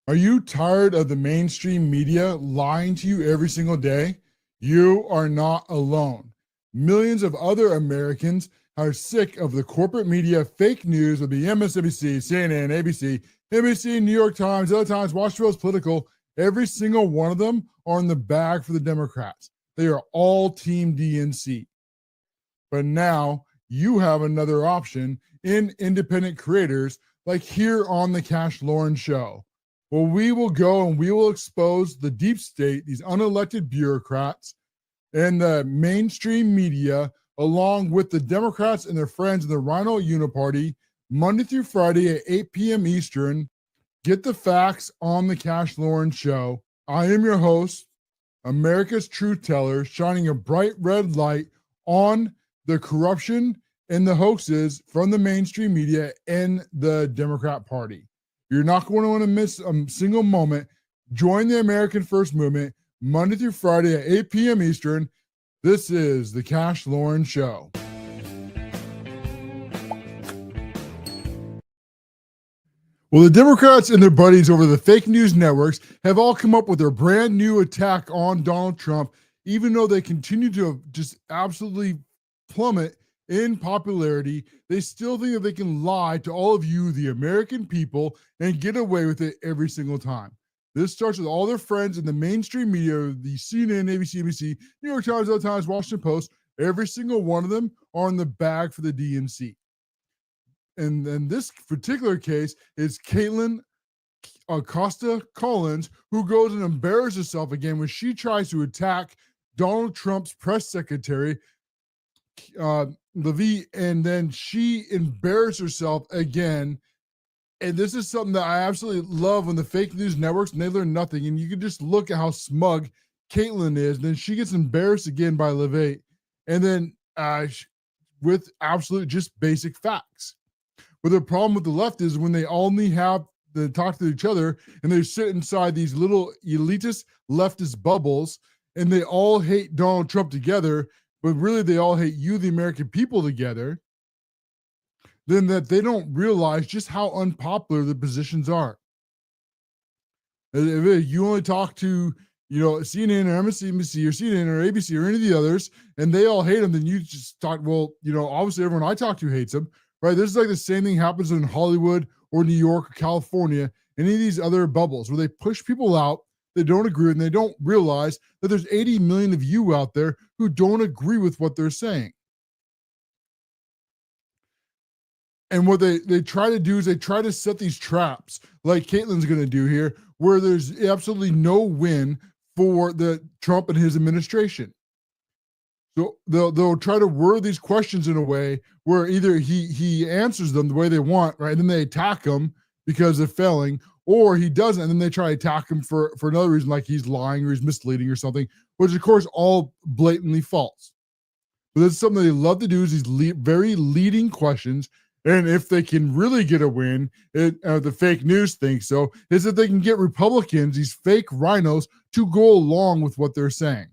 Are you tired of the mainstream media lying to you every single day? You are not alone. Millions of other Americans are sick of the corporate media fake news of the MSNBC, CNN, ABC, NBC, New York Times, other times, Washington Post, Political. Every single one of them are in the bag for the Democrats. They are all Team DNC. But now you have another option in independent creators like here on the Cash Loren Show. Well, we will go and we will expose the deep state, these unelected bureaucrats, and the mainstream media, along with the Democrats and their friends in the Rhino Uniparty, Monday through Friday at 8 p.m. Eastern. Get the facts on the Cash Loren Show. I am your host, America's Truth Teller, shining a bright red light on the corruption and the hoaxes from the mainstream media and the Democrat Party. You're not going to want to miss a single moment. Join the American First Movement Monday through Friday at 8 p.m. Eastern. This is the Cash Loren Show. Well, the Democrats and their buddies over the fake news networks have all come up with their brand new attack on Donald Trump, even though they continue to just absolutely plummet in popularity. They still think that they can lie to all of you, the American people, and get away with it every single time. This starts with all their friends in the mainstream media, the CNN, ABC, NBC, New York Times, other times, Washington Post. Every single one of them are in the bag for the DNC. And in this particular case is Kaitlin Collins, who goes and embarrasses herself again when she tries to attack Donald Trump's press secretary, Leavitt, and then she embarrassed herself again. And this is something that I absolutely love when the fake news networks, and they learn nothing. And you can just look at how smug Kaitlin is. And then she gets embarrassed again by Leavitt. And then with absolute just basic facts. But the problem with the left is when they only have to talk to each other and they sit inside these little elitist leftist bubbles and they all hate Donald Trump together, but really they all hate you, the American people, together, then that they don't realize just how unpopular the positions are. If you only talk to, CNN or MSNBC or CNN or ABC or any of the others, and they all hate them, then you just thought, well, obviously everyone I talk to hates them, right? This is like the same thing happens in Hollywood or New York or California, any of these other bubbles where they push people out that don't agree and they don't realize that there's 80 million of you out there who don't agree with what they're saying. And what they try to do is they try to set these traps like Kaitlin's going to do here, where there's absolutely no win for the Trump and his administration. So they'll try to word these questions in a way where either he answers them the way they want, right? And then they attack him because they're failing, or he doesn't, and then they try to attack him for another reason, like he's lying or he's misleading or something, which of course all blatantly false. But that's something they love to do, is these very leading questions. And if they can really get a win, the fake news thinks so, is that they can get Republicans, these fake rhinos, to go along with what they're saying.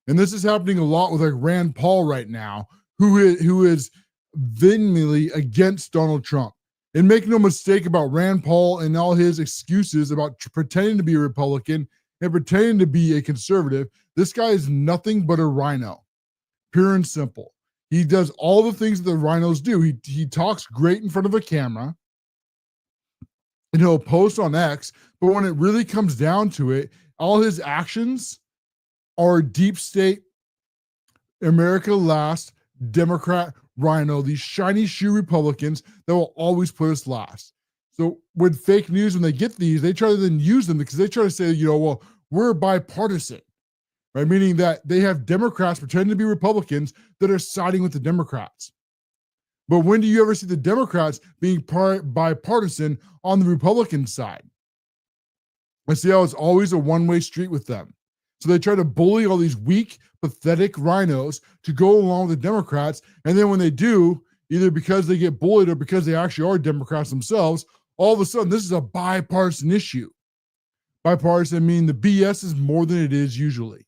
And this is happening a lot with like Rand Paul right now, who is vehemently against Donald Trump. And make no mistake about Rand Paul and all his excuses about pretending to be a Republican and pretending to be a conservative. This guy is nothing but a rhino, pure and simple. He does all the things that the rhinos do. He talks great in front of a camera, and he'll post on X, but when it really comes down to it, all his actions are deep state, America last, Democrat rhino, these shiny shoe Republicans that will always put us last. So with fake news, when they get these, they try to then use them because they try to say, well, we're bipartisan, right? Meaning that they have Democrats pretending to be Republicans that are siding with the Democrats. But when do you ever see the Democrats being bipartisan on the Republican side? I see how it's always a one-way street with them. So they try to bully all these weak, pathetic rhinos to go along with the Democrats. And then when they do, either because they get bullied or because they actually are Democrats themselves, all of a sudden this is a bipartisan issue. Bipartisan meaning the BS is more than it is usually.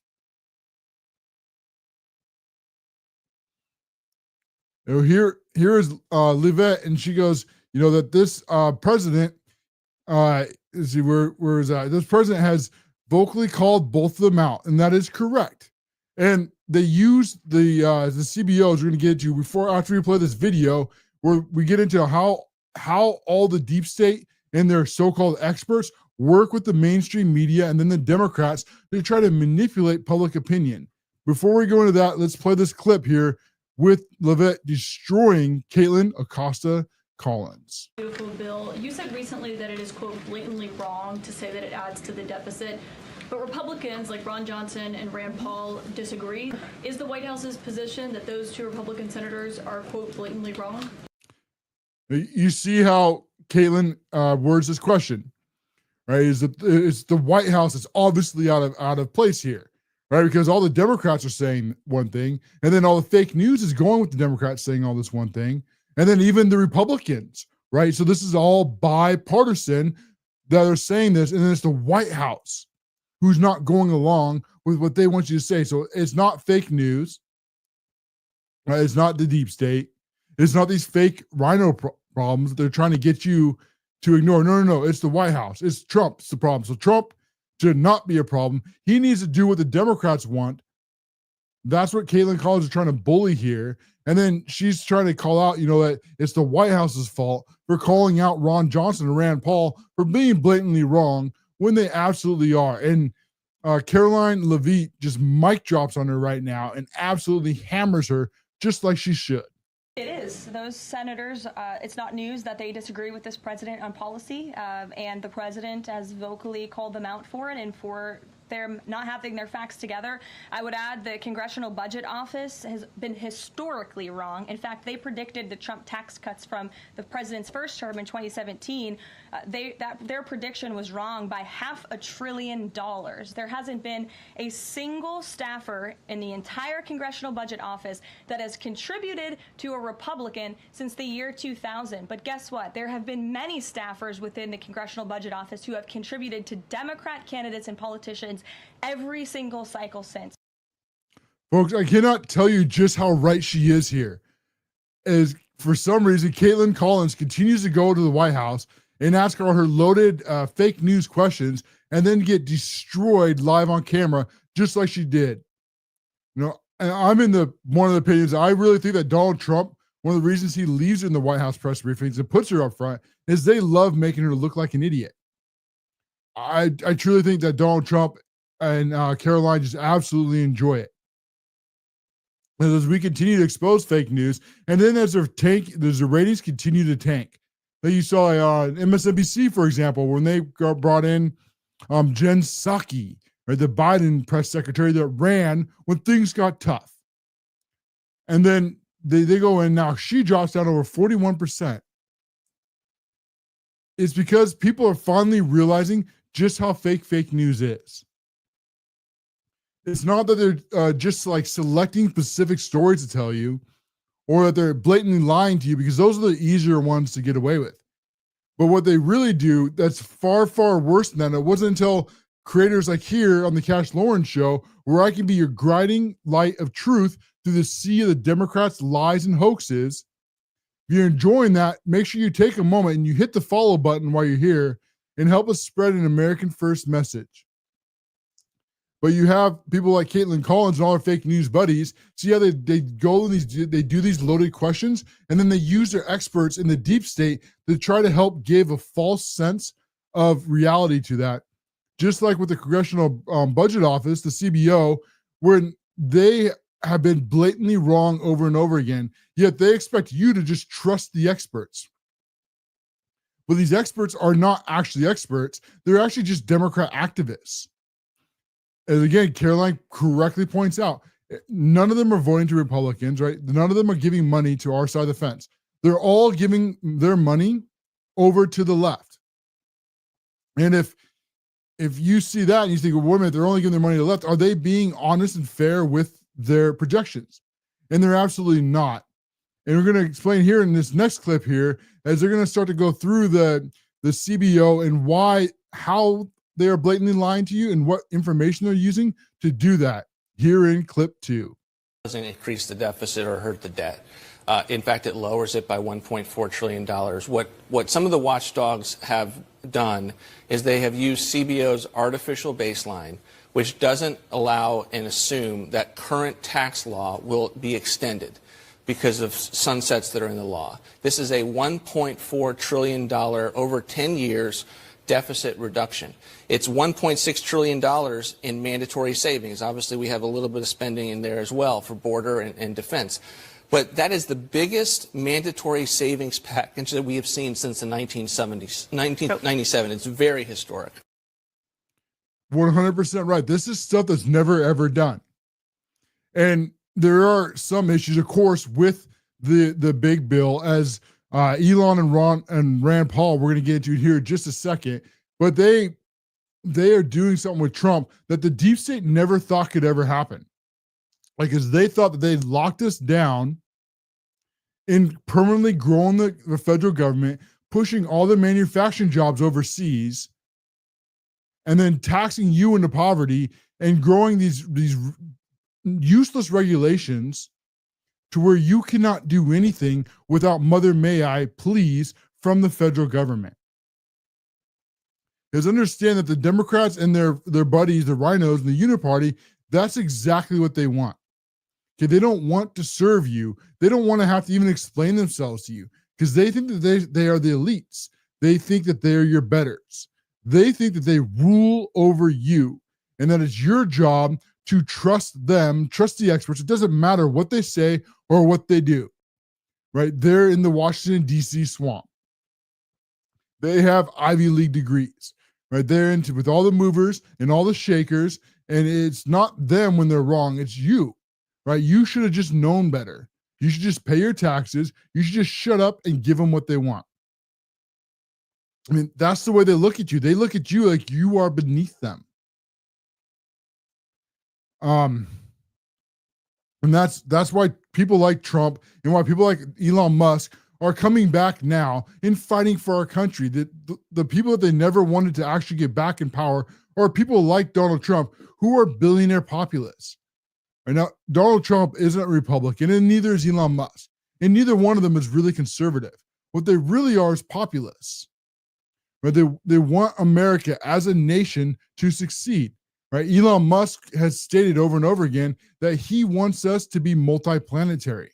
Here is Leavitt, and she goes, that this president let's see, where is that? This president has vocally called both of them out, and that is correct. And they use the CBOs we're going to get to after we play this video, where we get into how all the deep state and their so-called experts work with the mainstream media and then the Democrats to try to manipulate public opinion. Before we go into that, let's play this clip here with Leavitt destroying Kaitlin Collins. Beautiful bill. You said recently that it is, quote, blatantly wrong to say that it adds to the deficit. But Republicans like Ron Johnson and Rand Paul disagree. Is the White House's position that those two Republican senators are, quote, blatantly wrong? You see how Kaitlin words this question, right? It's the White House that's obviously out of place here, right? Because all the Democrats are saying one thing, and then all the fake news is going with the Democrats saying all this one thing, and then even the Republicans, right? So this is all bipartisan that are saying this, and then it's the White House who's not going along with what they want you to say. So it's not fake news, right? It's not the deep state. It's not these fake rhino problems that they're trying to get you to ignore. No. It's the White House. It's Trump's the problem. So Trump should not be a problem. He needs to do what the Democrats want. That's what Kaitlin Collins is trying to bully here. And then she's trying to call out, that it's the White House's fault for calling out Ron Johnson and Rand Paul for being blatantly wrong when they absolutely are. And Karoline Leavitt just mic drops on her right now and absolutely hammers her just like she should. It is. Those senators, it's not news that they disagree with this president on policy, and the president has vocally called them out for it and for their not having their facts together. I would add the Congressional Budget Office has been historically wrong. In fact, they predicted the Trump tax cuts from the president's first term in 2017. Their prediction was wrong by $500 billion. There hasn't been a single staffer in the entire Congressional Budget Office that has contributed to a Republican since the year 2000. But guess what? There have been many staffers within the Congressional Budget Office who have contributed to Democrat candidates and politicians every single cycle since. Folks, I cannot tell you just how right she is here. As for some reason, Kaitlin Collins continues to go to the White House and ask all her loaded fake news questions and then get destroyed live on camera, just like she did. And I'm in one of the opinions. I really think that Donald Trump, one of the reasons he leaves her in the White House press briefings and puts her up front is they love making her look like an idiot. I truly think that Donald Trump and Karoline just absolutely enjoy it. And as we continue to expose fake news, and then as the ratings continue to tank. Like you saw on MSNBC, for example, when they brought in Jen Psaki, right, the Biden press secretary that ran when things got tough. And then they go in now, she drops down over 41%. It's because people are finally realizing just how fake news is. It's not that they're just like selecting specific stories to tell you, or that they're blatantly lying to you, because those are the easier ones to get away with. But what they really do, that's far, far worse than that. It wasn't until creators like here on the Cash Loren show, where I can be your guiding light of truth through the sea of the Democrats' lies and hoaxes. If you're enjoying that, make sure you take a moment and you hit the follow button while you're here and help us spread an American first message. But you have people like Kaitlin Collins and all our fake news buddies. See how they go and they do these loaded questions, and then they use their experts in the deep state to try to help give a false sense of reality to that. Just like with the Congressional Budget Office, the CBO, where they have been blatantly wrong over and over again, yet they expect you to just trust the experts. But these experts are not actually experts. They're actually just Democrat activists. And again, Karoline correctly points out, none of them are voting to Republicans, right? None of them are giving money to our side of the fence. They're all giving their money over to the left. And if you see that and you think, well, wait a minute, they're only giving their money to the left, are they being honest and fair with their projections? And they're absolutely not. And we're going to explain here in this next clip here, as they're going to start to go through the CBO and how they are blatantly lying to you and what information they're using to do that, here in clip 2. Doesn't increase the deficit or hurt the debt. In fact, it lowers it by $1.4 trillion. What some of the watchdogs have done is they have used CBO's artificial baseline, which doesn't allow and assume that current tax law will be extended because of sunsets that are in the law. This is a $1.4 trillion over 10 years deficit reduction. It's $1.6 trillion in mandatory savings. Obviously, we have a little bit of spending in there as well for border and defense. But that is the biggest mandatory savings package that we have seen since the 1970s, 1997. It's very historic. 100% right. This is stuff that's never, ever done. And there are some issues, of course, with the big bill, as Elon and Rand Paul, we're going to get into here in just a second. But they are doing something with Trump that the deep state never thought could ever happen. Like, as they thought that they'd locked us down in permanently growing the federal government, pushing all the manufacturing jobs overseas, and then taxing you into poverty and growing these useless regulations to where you cannot do anything without Mother May I please from the federal government. Because understand that the Democrats and their buddies, the Rinos and the Uniparty, that's exactly what they want. Okay, they don't want to serve you. They don't want to have to even explain themselves to you because they think that they are the elites. They think that they're your betters. They think that they rule over you and that it's your job to trust them, trust the experts. It doesn't matter what they say or what they do, right? They're in the Washington, D.C. swamp. They have Ivy League degrees, right? They're into with all the movers and all the shakers, and it's not them when they're wrong. It's you, right? You should have just known better. You should just pay your taxes. You should just shut up and give them what they want. I mean, that's the way they look at you. They look at you like you are beneath them. And that's why people like Trump and why people like Elon Musk are coming back now and fighting for our country. The people that they never wanted to actually get back in power are people like Donald Trump, who are billionaire populists. Right now, Donald Trump isn't a Republican, and neither is Elon Musk. And neither one of them is really conservative. What they really are is populists. Right? They want America as a nation to succeed. Right? Elon Musk has stated over and over again that he wants us to be multiplanetary.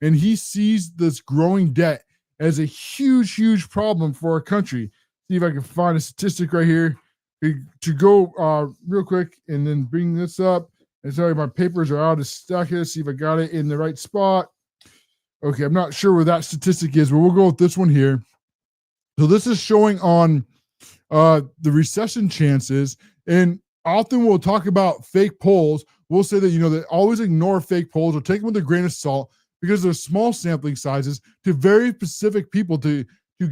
And he sees this growing debt as a huge, huge problem for our country. See if I can find a statistic right here to go real quick and then bring this up. And sorry, my papers are out of stack here. See if I got it in the right spot. Okay, I'm not sure where that statistic is, but we'll go with this one here. So this is showing on the recession chances, and often we'll talk about fake polls. We'll say that, they always ignore fake polls or take them with a grain of salt because they're small sampling sizes to very specific people to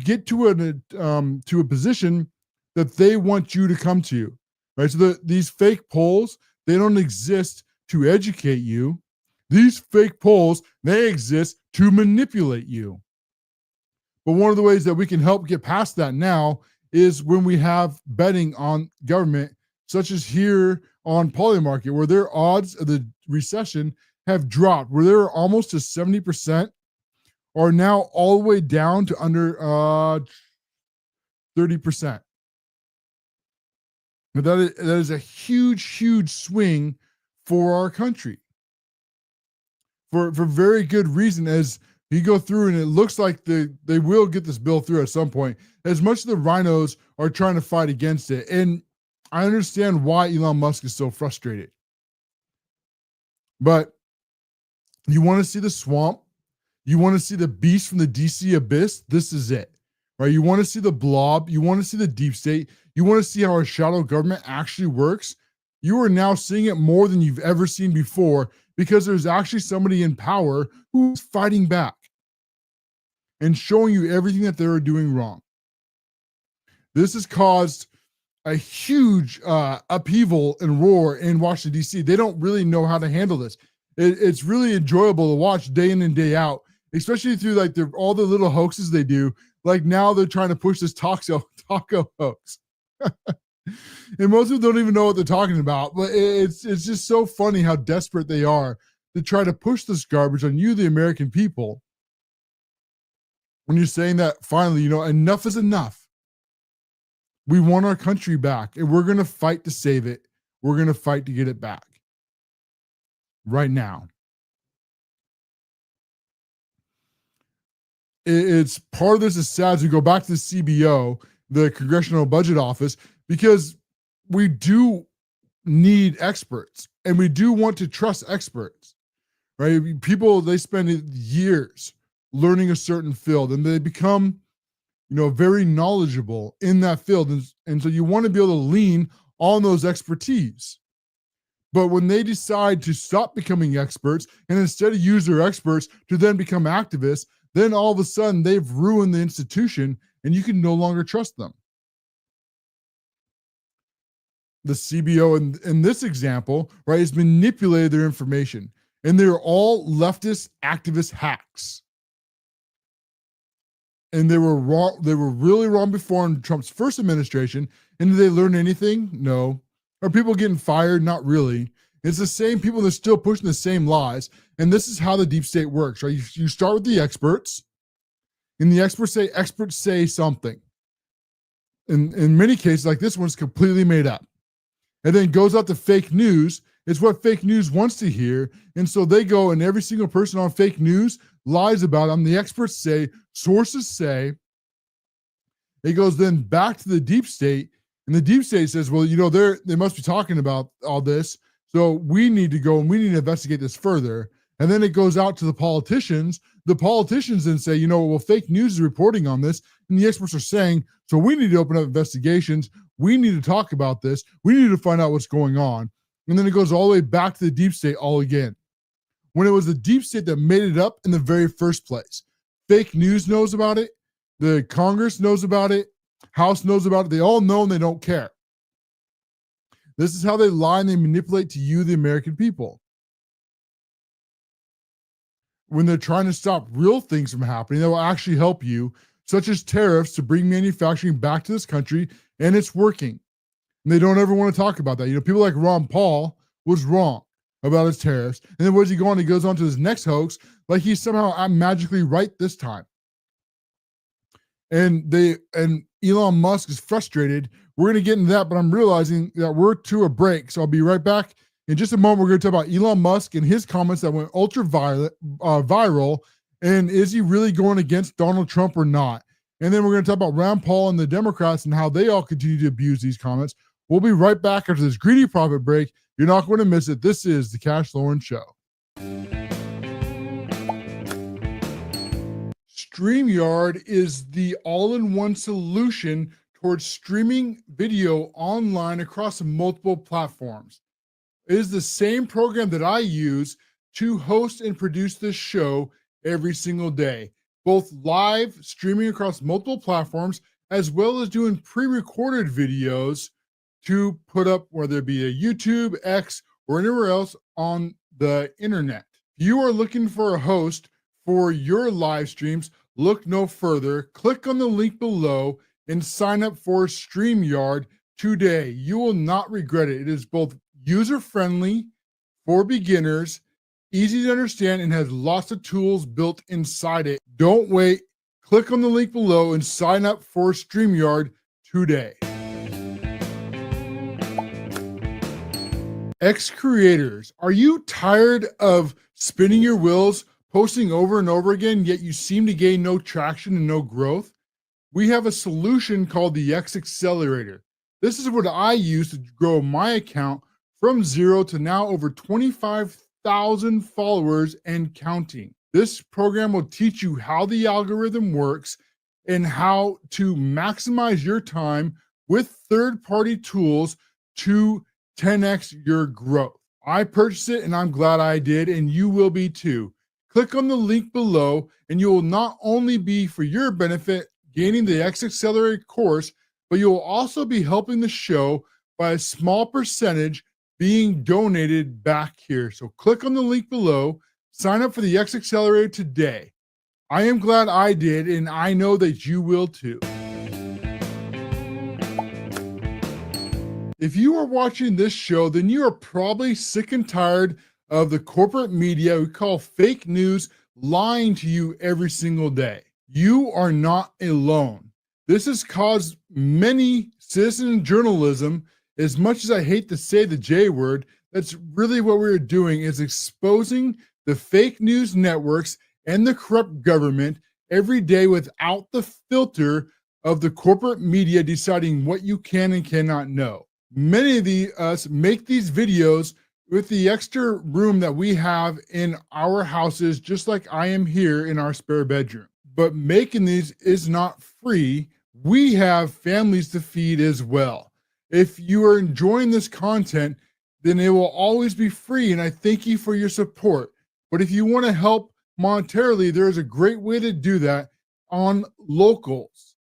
get to a position that they want you to come to, right? So these fake polls, they don't exist to educate you. These fake polls, they exist to manipulate you. But one of the ways that we can help get past that now is when we have betting on government, such as here on Polymarket, where their odds of the recession have dropped, where they were almost to 70%, are now all the way down to under 30%. But that is a huge, huge swing for our country. For very good reason, as you go through, and it looks like they will get this bill through at some point, as much as the Rinos are trying to fight against it. And I understand why Elon Musk is so frustrated. But you want to see the swamp, you want to see the beast from the DC abyss, this is it. Right? You want to see the blob, you want to see the deep state, you want to see how our shadow government actually works. You are now seeing it more than you've ever seen before, because there's actually somebody in power who's fighting back and showing you everything that they're doing wrong. This has caused a huge upheaval and roar in Washington, D.C. They don't really know how to handle this. It's really enjoyable to watch day in and day out, especially through like all the little hoaxes they do. Like now they're trying to push this taco hoax. And most of them don't even know what they're talking about, but it's just so funny how desperate they are to try to push this garbage on you, the American people, when you're saying that finally, enough is enough. We want our country back, and we're going to fight to save it. We're going to fight to get it back right now. It's part of this is sad as we go back to the CBO, the Congressional Budget Office, because we do need experts and we do want to trust experts, right? People, they spend years learning a certain field and they become, very knowledgeable in that field. And so you want to be able to lean on those expertise. But when they decide to stop becoming experts and instead of use their experts to then become activists, then all of a sudden they've ruined the institution and you can no longer trust them. The CBO in this example, right, has manipulated their information, and they're all leftist activist hacks. And they were wrong. They were really wrong before in Trump's first administration. And did they learn anything? No. Are people getting fired? Not really. It's the same people that are still pushing the same lies. And this is how the deep state works, right? You start with the experts, and the experts say something. In many cases, like this one's completely made up. And then goes out to fake news. It's what fake news wants to hear. And so they go, and every single person on fake news lies about them. The experts say, sources say. It goes then back to the deep state. And the deep state says, well, they must be talking about all this. So we need to go and we need to investigate this further. And then it goes out to the politicians. The politicians then say, well, fake news is reporting on this. And the experts are saying, so we need to open up investigations. We need to talk about this. We need to find out what's going on. And then it goes all the way back to the deep state all again. When it was the deep state that made it up in the very first place. Fake news knows about it. The Congress knows about it. House knows about it. They all know and they don't care. This is how they lie and they manipulate to you, the American people. When they're trying to stop real things from happening that will actually help you, such as tariffs to bring manufacturing back to this country, and it's working. And they don't ever want to talk about that. People like Ron Paul was wrong about his tariffs. And then what does he go on? He goes on to his next hoax, like he's somehow magically right this time. And Elon Musk is frustrated. We're going to get into that, but I'm realizing that we're to a break. So I'll be right back. In just a moment, we're going to talk about Elon Musk and his comments that went ultra viral. And is he really going against Donald Trump or not? And then we're going to talk about Ron Paul and the Democrats and how they all continue to abuse these comments. We'll be right back after this greedy profit break. You're not going to miss it. This is the Cash Loren Show. StreamYard is the all-in-one solution towards streaming video online across multiple platforms. It is the same program that I use to host and produce this show every single day, both live streaming across multiple platforms, as well as doing pre-recorded videos to put up, whether it be a YouTube, X, or anywhere else on the internet. If you are looking for a host for your live streams, look no further. Click on the link below and sign up for StreamYard today. You will not regret it. It is both user-friendly for beginners, easy to understand, and has lots of tools built inside it. Don't wait. Click on the link below and sign up for StreamYard today. Creators, are you tired of spinning your wheels, posting over and over again, yet you seem to gain no traction and no growth? We have a solution called the 𝕏 Accelerator. This is what I use to grow my account from 0 to now over 25,000 followers and counting. This program will teach you how the algorithm works and how to maximize your time with third-party tools to 10x your growth. I purchased it and I'm glad I did, and you will be too. Click on the link below and you will not only be for your benefit gaining the 𝕏 Accelerator course, but you will also be helping the show by a small percentage being donated back here. So click on the link below, sign up for the 𝕏 Accelerator today. I am glad I did, and I know that you will too. If you are watching this show, then you are probably sick and tired of the corporate media we call fake news lying to you every single day. You are not alone. This has caused many citizen journalism, as much as I hate to say the J word, that's really what we're doing, is exposing the fake news networks and the corrupt government every day without the filter of the corporate media deciding what you can and cannot know. Many of us make these videos with the extra room that we have in our houses, just like I am here in our spare bedroom. But making these is not free. We have families to feed as well. If you are enjoying this content, then it will always be free, and I thank you for your support. But if you want to help monetarily, there is a great way to do that on Locals.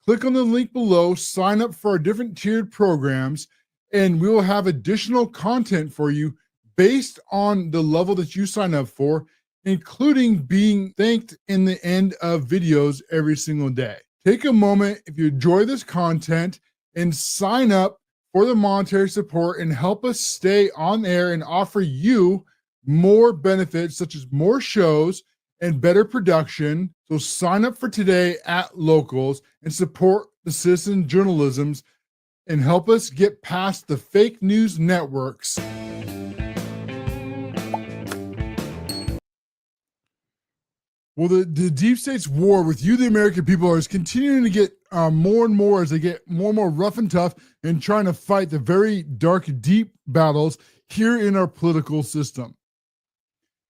Click on the link below, sign up for our different tiered programs, and we will have additional content for you based on the level that you sign up for, including being thanked in the end of videos every single day. Take a moment, if you enjoy this content, and sign up for the monetary support and help us stay on air and offer you more benefits, such as more shows and better production. So sign up for today at Locals and support the citizen journalisms and help us get past the fake news networks. Well, the deep state's war with you, the American people, is continuing to get more and more as they get more and more rough and tough and trying to fight the very dark, deep battles here in our political system.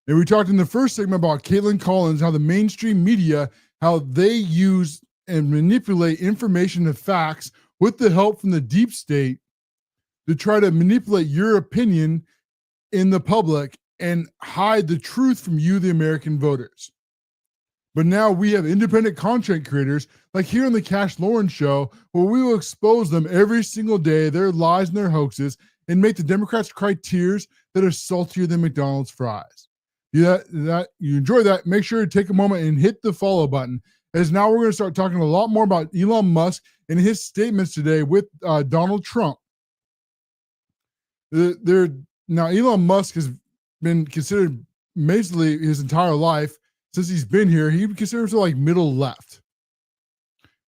And we talked in the first segment about Kaitlin Collins, how the mainstream media, how they use and manipulate information and facts with the help from the deep state to try to manipulate your opinion in the public and hide the truth from you, the American voters. But now we have independent content creators, like here on the Cash Loren Show, where we will expose them every single day, their lies and their hoaxes, and make the Democrats cry tears that are saltier than McDonald's fries. You enjoy that, make sure to take a moment and hit the follow button, as now we're going to start talking a lot more about Elon Musk and his statements today with Donald Trump. Now, Elon Musk has been considered basically his entire life, since he's been here, he considers himself like middle left.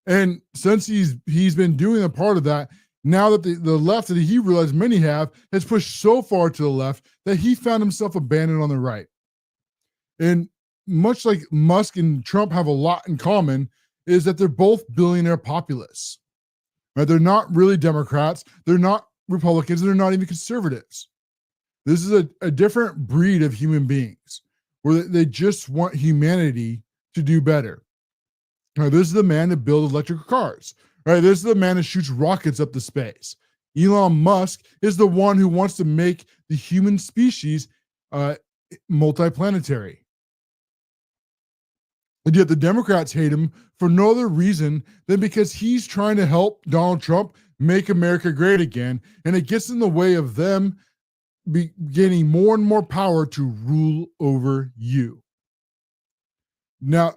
And since he's been doing a part of that, now that the left that he realized many have has pushed so far to the left that he found himself abandoned on the right. And much like Musk and Trump have a lot in common, is that they're both billionaire populists. Right? They're not really Democrats, they're not Republicans, and they're not even conservatives. This is a different breed of human beings, where they just want humanity to do better. Right, this is the man that builds electric cars. Right, this is the man that shoots rockets up to space. Elon Musk is the one who wants to make the human species multiplanetary. And yet the Democrats hate him for no other reason than because he's trying to help Donald Trump make America great again, and it gets in the way of them gaining more and more power to rule over you. Now,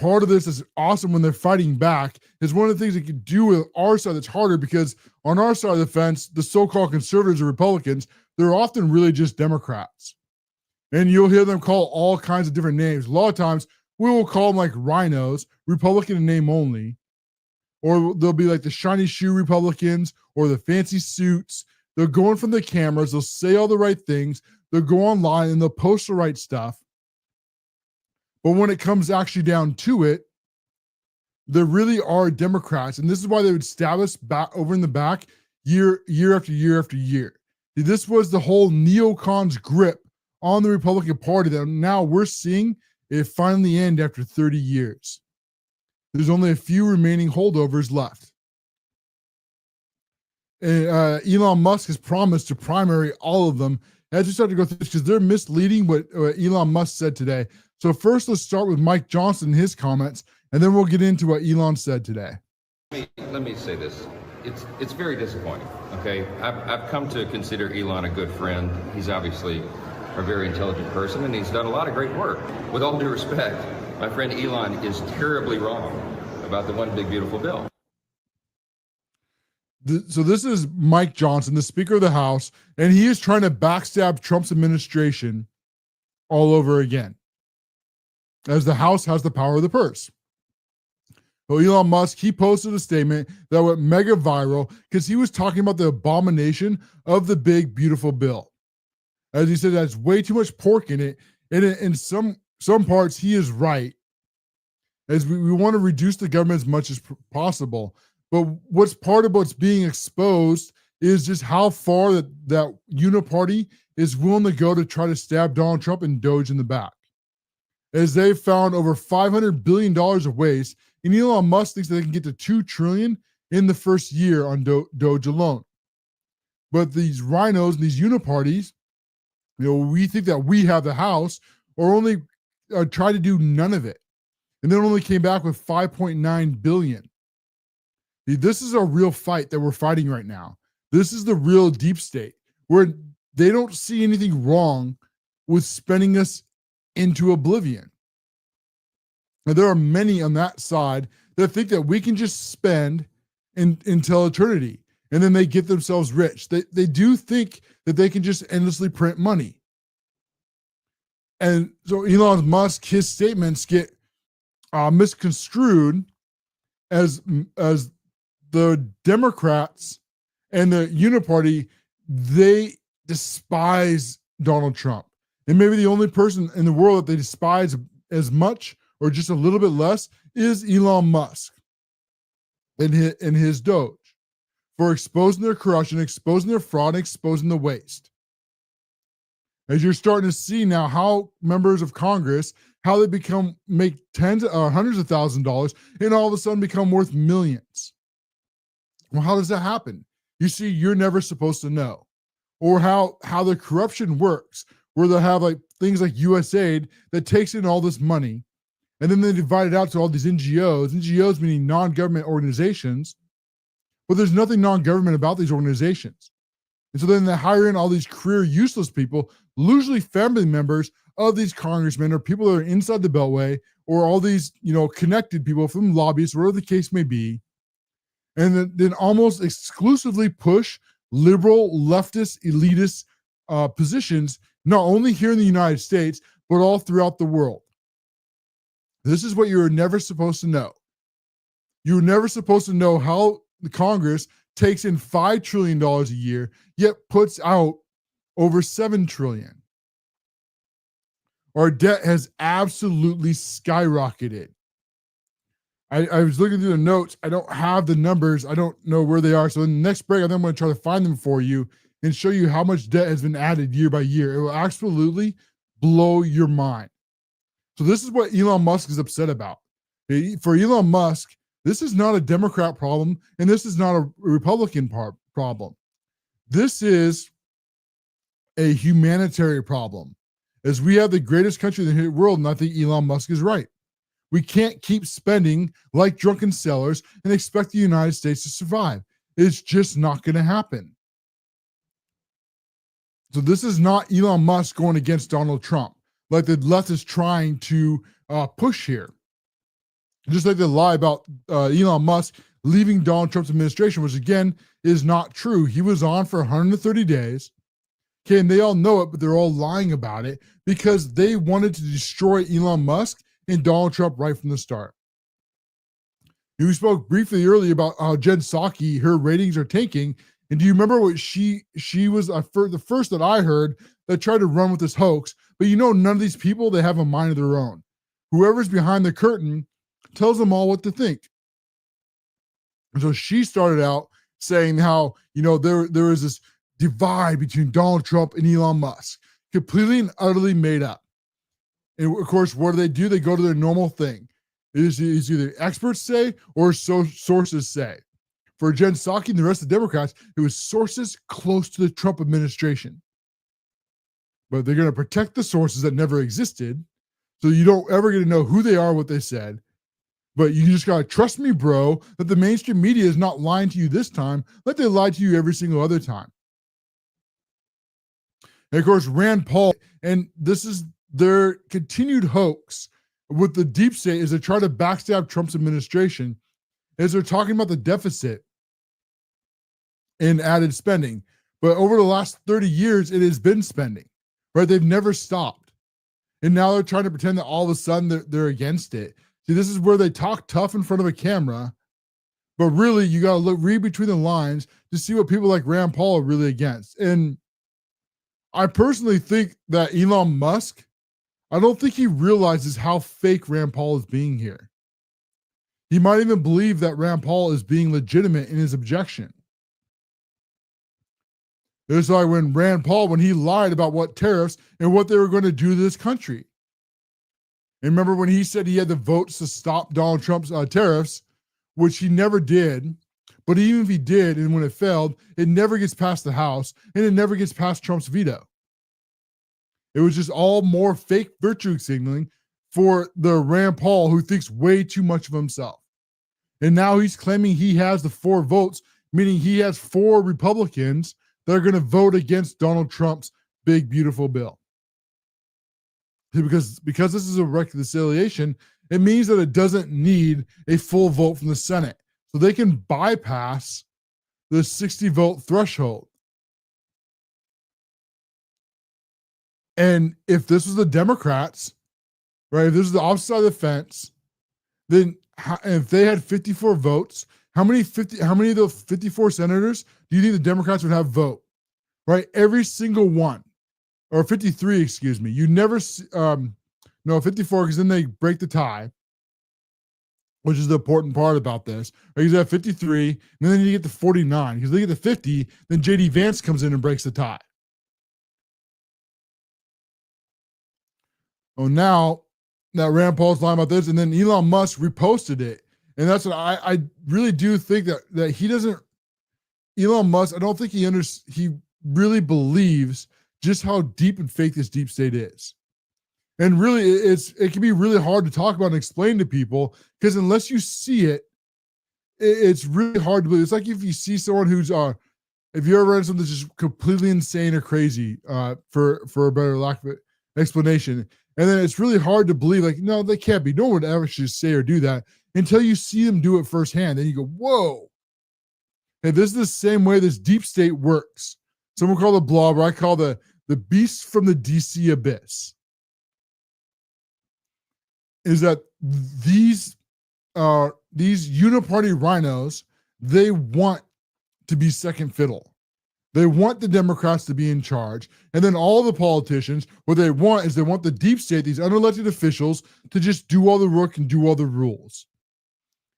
part of this is awesome when they're fighting back, is one of the things they can do with our side that's harder, because on our side of the fence, the so-called conservatives or Republicans, they're often really just Democrats. And you'll hear them call all kinds of different names. A lot of times, we will call them like Rinos, Republican in name only, or they'll be like the shiny shoe Republicans or the fancy suits. They'll go in front of the cameras, they'll say all the right things, they'll go online and they'll post the right stuff. But when it comes actually down to it, there really are Democrats, and this is why they would stab us back over in the back year after year after year. This was the whole neocons grip on the Republican Party that now we're seeing it finally end after 30 years. There's only a few remaining holdovers left. Elon Musk has promised to primary all of them. As we start to go through this, because they're misleading what Elon Musk said today. So first, let's start with Mike Johnson and his comments, and then we'll get into what Elon said today. Let me say this. It's very disappointing. Okay, I've come to consider Elon a good friend. He's obviously a very intelligent person, and he's done a lot of great work. With all due respect, my friend Elon is terribly wrong about the one big beautiful bill. So this is Mike Johnson, the Speaker of the House, and he is trying to backstab Trump's administration all over again, as the House has the power of the purse. So Elon Musk, he posted a statement that went mega viral because he was talking about the abomination of the big, beautiful bill. As he said, that's way too much pork in it. And in some parts, he is right, as we want to reduce the government as much as possible. But what's part of what's being exposed is just how far that uniparty is willing to go to try to stab Donald Trump and Doge in the back. As they've found over $500 billion of waste, and Elon Musk thinks that they can get to $2 trillion in the first year on Doge alone. But these rhinos, these uniparties, we think that we have the House, or only try to do none of it. And then only came back with $5.9 billion. This is a real fight that we're fighting right now. This is the real deep state, where they don't see anything wrong with spending us into oblivion. Now, there are many on that side that think that we can just spend until eternity, and then they get themselves rich. They do think that they can just endlessly print money. And so Elon Musk, his statements get misconstrued as the Democrats and the Uniparty, they despise Donald Trump. And maybe the only person in the world that they despise as much or just a little bit less is Elon Musk and his Doge, for exposing their corruption, exposing their fraud, exposing the waste. As you're starting to see now how members of Congress, how they make tens or hundreds of thousands of dollars and all of a sudden become worth millions. Well, how does that happen? You see, you're never supposed to know. Or how the corruption works, where they'll have like things like USAID that takes in all this money, and then they divide it out to all these NGOs meaning non-government organizations, but there's nothing non-government about these organizations. And so then they hire in all these career useless people, usually family members of these congressmen or people that are inside the Beltway, or all these, connected people from lobbyists, whatever the case may be, and then almost exclusively push liberal, leftist, elitist positions, not only here in the United States, but all throughout the world. This is what you were never supposed to know. You were never supposed to know how the Congress takes in $5 trillion a year, yet puts out over $7 trillion. Our debt has absolutely skyrocketed. I was looking through the notes. I don't have the numbers. I don't know where they are. So in the next break, I'm going to try to find them for you and show you how much debt has been added year by year. It will absolutely blow your mind. So this is what Elon Musk is upset about. For Elon Musk, this is not a Democrat problem, and this is not a Republican problem. This is a humanitarian problem, as we have the greatest country in the world, and I think Elon Musk is right. We can't keep spending like drunken sailors and expect the United States to survive. It's just not going to happen. So this is not Elon Musk going against Donald Trump, like the left is trying to push here. Just like they lie about Elon Musk leaving Donald Trump's administration, which again is not true. He was on for 130 days. Okay, and they all know it, but they're all lying about it because they wanted to destroy Elon Musk and Donald Trump right from the start. We spoke briefly earlier about how Jen Psaki, her ratings are tanking. And do you remember what she was the first that I heard that tried to run with this hoax? But none of these people, they have a mind of their own. Whoever's behind the curtain tells them all what to think. And so she started out saying how, there is this divide between Donald Trump and Elon Musk, completely and utterly made up. And of course, what do? They go to their normal thing. It's either experts say or sources say. For Jen Psaki and the rest of the Democrats, it was sources close to the Trump administration. But they're going to protect the sources that never existed, so you don't ever get to know who they are, what they said. But you just got to trust me, bro, that the mainstream media is not lying to you this time like they lied to you every single other time. And of course, Rand Paul, and this is their continued hoax with the deep state, is they try to backstab Trump's administration, as they're talking about the deficit. in added spending. But over the last 30 years, it has been spending, right? They've never stopped. And now they're trying to pretend that all of a sudden they're against it. See, this is where they talk tough in front of a camera, but really you got to read between the lines to see what people like Rand Paul are really against. And I personally think that Elon Musk, I don't think he realizes how fake Rand Paul is being here. He might even believe that Rand Paul is being legitimate in his objection. It's like when Rand Paul, when he lied about what tariffs and what they were going to do to this country. And remember when he said he had the votes to stop Donald Trump's tariffs, which he never did. But even if he did, and when it failed, it never gets past the House, and it never gets past Trump's veto. It was just all more fake virtue signaling for the Rand Paul who thinks way too much of himself. And now he's claiming he has the 4 votes, meaning he has 4 Republicans that are going to vote against Donald Trump's big, beautiful bill. Because this is a reconciliation, it means that it doesn't need a full vote from the Senate. So they can bypass the 60 vote threshold. And if this was the Democrats, right, if this is the opposite side of the fence, then if they had 54 votes, how many of those 54 senators do you think the Democrats would have vote? Right? Every single one. Or 53, excuse me. You never, 54, because then they break the tie, which is the important part about this. Right? You have 53, and then you get to 49. Because they get to 50, then J.D. Vance comes in and breaks the tie. Oh, now that Rand Paul's lying about this, and then Elon Musk reposted it. And that's what I really do think that he doesn't, Elon Musk, I don't think he really believes just how deep and fake this deep state is. And really, it can be really hard to talk about and explain to people, because unless you see it, it's really hard to believe. It's like if you see someone who's, if you ever read something that's just completely insane or crazy, for a better lack of explanation, and then it's really hard to believe, like, no, they can't be. No one would ever just say or do that until you see them do it firsthand. Then you go, whoa. And this is the same way this deep state works. Someone call the blobber, I call the beast from the DC abyss. Is that these uniparty rhinos, they want to be second fiddle. They want the Democrats to be in charge. And then all the politicians, what they want is they want the deep state, these unelected officials, to just do all the work and do all the rules.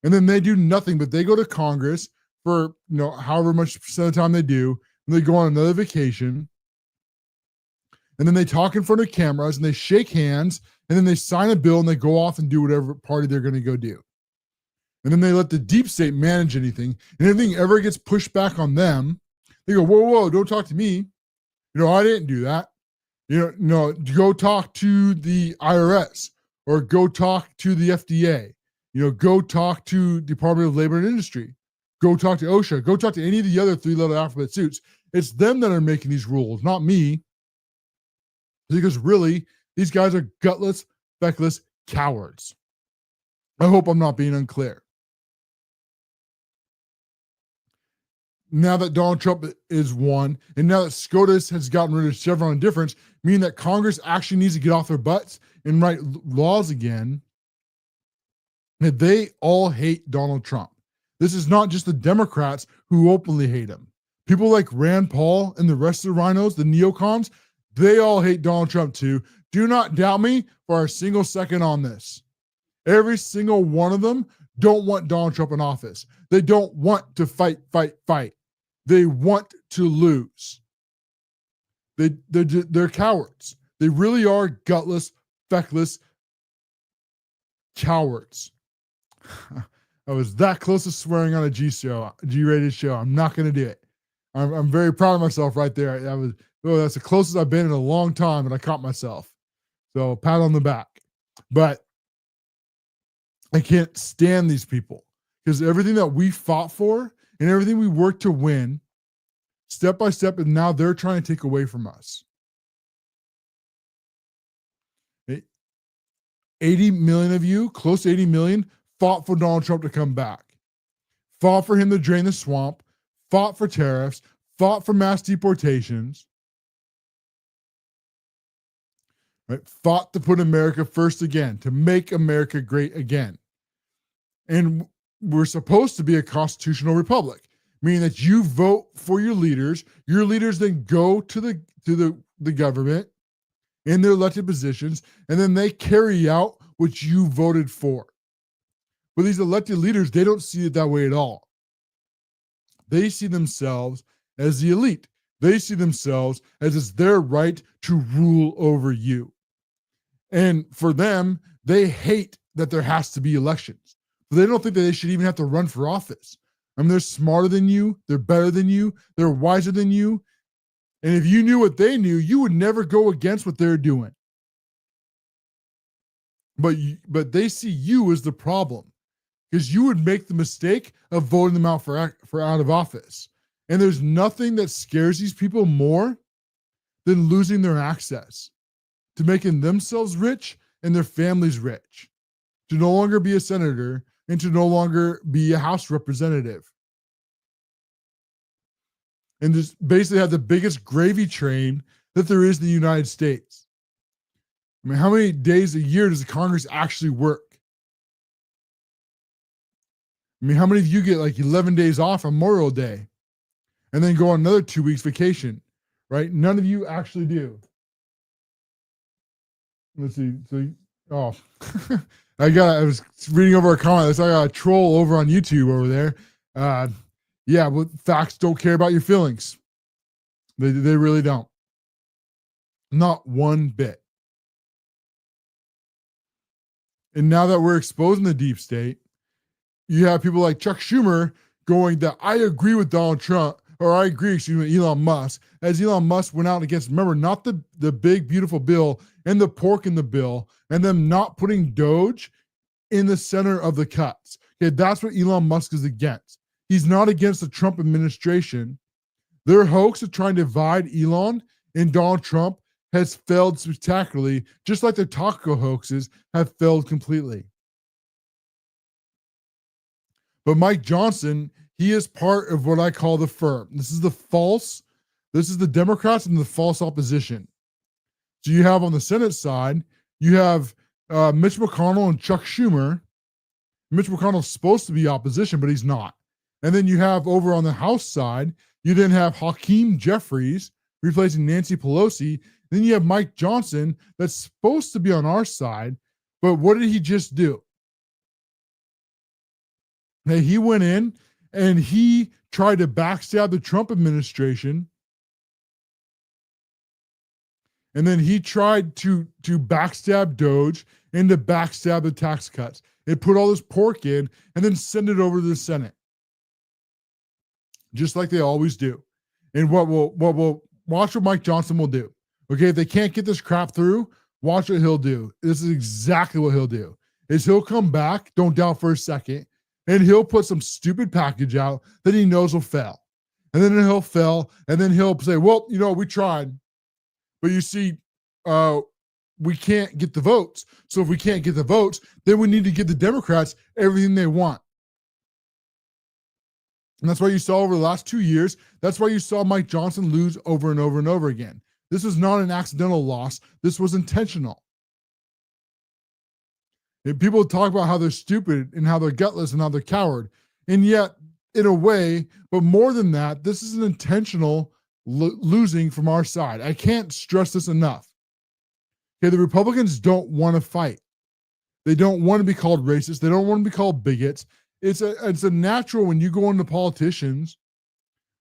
And then they do nothing, but they go to Congress for, however much percent of the time they do, and they go on another vacation. And then they talk in front of cameras and they shake hands, and then they sign a bill and they go off and do whatever party they're going to go do. And then they let the deep state manage anything, and anything ever gets pushed back on them, they go, whoa, don't talk to me. I didn't do that. Go talk to the IRS, or go talk to the FDA. Go talk to Department of Labor and Industry. Go talk to OSHA. Go talk to any of the other 3-letter alphabet suits. It's them that are making these rules, not me. Because really, these guys are gutless, feckless cowards. I hope I'm not being unclear. Now that Donald Trump is won, and now that SCOTUS has gotten rid of Chevron difference, meaning that Congress actually needs to get off their butts and write laws again, that they all hate Donald Trump. This is not just the Democrats who openly hate him. People like Rand Paul and the rest of the rhinos, the neocons, they all hate Donald Trump too. Do not doubt me for a single second on this. Every single one of them don't want Donald Trump in office. They don't want to fight. They want to lose. They're cowards. They really are gutless, feckless cowards. I was that close to swearing on a G-rated show. I'm not going to do it. I'm very proud of myself right there. That's the closest I've been in a long time, and I caught myself. So pat on the back. But I can't stand these people, because everything that we fought for and everything we worked to win, step by step, and now they're trying to take away from us. 80 million of you, close to 80 million, fought for Donald Trump to come back. Fought for him to drain the swamp. fought for tariffs, fought for mass deportations, right? Fought to put America first again, to make America great again. And we're supposed to be a constitutional republic, meaning that you vote for your leaders then go to the government in their elected positions, and then they carry out what you voted for. But these elected leaders, they don't see it that way at all. They see themselves as the elite. They see themselves as it's their right to rule over you. And for them, they hate that there has to be elections. But they don't think that they should even have to run for office. I mean, they're smarter than you. They're better than you. They're wiser than you. And if you knew what they knew, you would never go against what they're doing. But they see you as the problem, because you would make the mistake of voting them out for out of office. And there's nothing that scares these people more than losing their access to making themselves rich and their families rich, to no longer be a senator and to no longer be a House representative. And just basically have the biggest gravy train that there is in the United States. I mean, how many days a year does the Congress actually work? I mean, how many of you get like 11 days off on Memorial Day and then go on another 2 weeks vacation, right? None of you actually do. Let's see. So, I was reading over a comment. I got a troll over on YouTube over there. Yeah, but facts don't care about your feelings. They really don't. Not one bit. And now that we're exposing the deep state, you have people like Chuck Schumer going that I agree with Donald Trump, or I agree, with Elon Musk, as Elon Musk went out against, remember, not the big, beautiful bill and the pork in the bill, and them not putting Doge in the center of the cuts. Okay, that's what Elon Musk is against. He's not against the Trump administration. Their hoax of trying to divide Elon and Donald Trump has failed spectacularly, just like their taco hoaxes have failed completely. But Mike Johnson, he is part of what I call the firm. This is the Democrats and the false opposition. So you have on the Senate side, you have Mitch McConnell and Chuck Schumer. Mitch McConnell's supposed to be opposition, but he's not. And then you have over on the House side, you then have Hakeem Jefferies replacing Nancy Pelosi. Then you have Mike Johnson that's supposed to be on our side, but what did he just do? Hey, he went in and he tried to backstab the Trump administration. And then he tried to backstab Doge and to backstab the tax cuts. It put all this pork in and then send it over to the Senate. Just like they always do. And what watch what Mike Johnson will do. Okay, if they can't get this crap through, watch what he'll do. This is exactly what he'll do. Is he'll come back, don't doubt for a second, and he'll put some stupid package out that he knows will fail. And then he'll fail, and then he'll say, well, we tried. But you see, we can't get the votes. So if we can't get the votes, then we need to give the Democrats everything they want. And that's why you saw over the last 2 years, that's why you saw Mike Johnson lose over and over and over again. This was not an accidental loss. This was intentional. And people talk about how they're stupid and how they're gutless and how they're coward. And yet, in a way, but more than that, this is an intentional losing from our side. I can't stress this enough. Okay, the Republicans don't want to fight. They don't want to be called racist. They don't want to be called bigots. It's a natural when you go into politicians